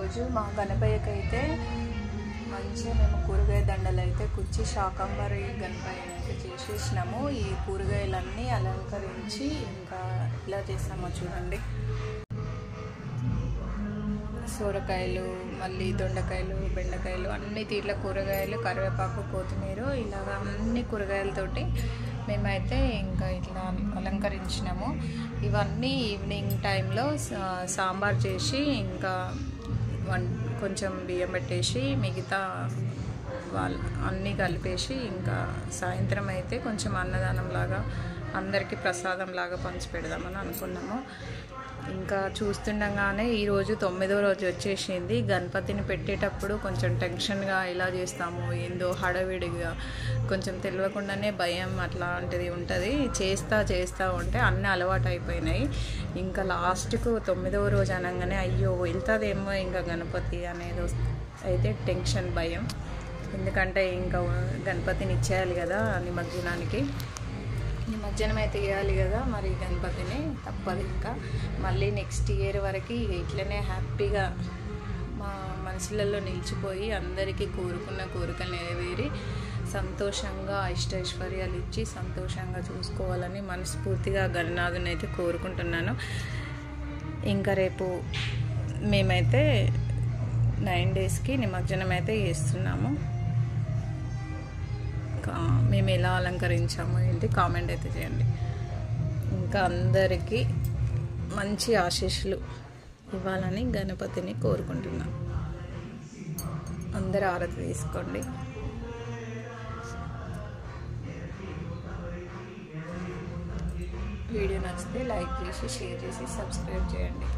ఈరోజు మా గణపయ్యకి అయితే మంచిగా మేము కూరగాయ దండలు అయితే కుచ్చి శాకంబరి గణపయ్యని అయితే చేసేసినాము. ఈ కూరగాయలన్నీ అలంకరించి ఇంకా ఇలా చేసామో చూడండి. సోరకాయలు, మళ్ళీ దొండకాయలు, బెండకాయలు, అన్ని తీట్ల కూరగాయలు, కరివేపాకు, కొత్తిమీర, ఇలాగా అన్ని కూరగాయలతోటి మేమైతే ఇంకా ఇట్లా అలంకరించినాము. ఇవన్నీ ఈవినింగ్ టైంలో సాంబార్ చేసి ఇంకా కొంచెం బియ్యం పెట్టేసి మిగతా అన్నీ కలిపేసి ఇంకా సాయంత్రం అయితే కొంచెం అన్నదానం లాగా అందరికీ ప్రసాదం లాగా పంచి పెడదామని అనుకున్నాము. ఇంకా చూస్తుండగానే ఈరోజు 9వ రోజు వచ్చేసింది. గణపతిని పెట్టేటప్పుడు కొంచెం టెన్షన్గా ఇలా చేస్తాము, ఏందో హడావిడిగా కొంచెం తెలియకుండానే భయం అట్లాంటిది ఉంటుంది. చేస్తూ ఉంటే అన్నీ అలవాటు అయిపోయినాయి. ఇంకా లాస్ట్కు 9వ రోజు అనగానే అయ్యో వెళ్తుందేమో ఇంకా గణపతి అనేది అయితే టెన్షన్, భయం. ఎందుకంటే ఇంకా గణపతిని ఇచ్చేయాలి కదా, నిమజ్జనం అయితే వేయాలి కదా, మరి గణపతిని తప్పదు. ఇంకా మళ్ళీ నెక్స్ట్ ఇయర్ వరకు ఇట్లనే హ్యాపీగా మా మనసులలో నిలిచిపోయి అందరికీ కోరుకున్న కోరికలు నెరవేరి సంతోషంగా అష్టైశ్వర్యాలు ఇచ్చి సంతోషంగా చూసుకోవాలని మనస్ఫూర్తిగా గణనాథుని అయితే కోరుకుంటున్నాను. ఇంకా రేపు మేమైతే 9 డేస్కి నిమజ్జనం అయితే చేస్తున్నాము. మేము ఎలా అలంకరించాము ఏంటి కామెంట్ అయితే చేయండి. ఇంకా అందరికీ మంచి ఆశీస్సులు ఇవ్వాలని గణపతిని కోరుకుంటున్నాను. అందరూ ఆరతి తీసుకోండి. వీడియో నచ్చితే లైక్ చేసి, షేర్ చేసి, సబ్స్క్రైబ్ చేయండి.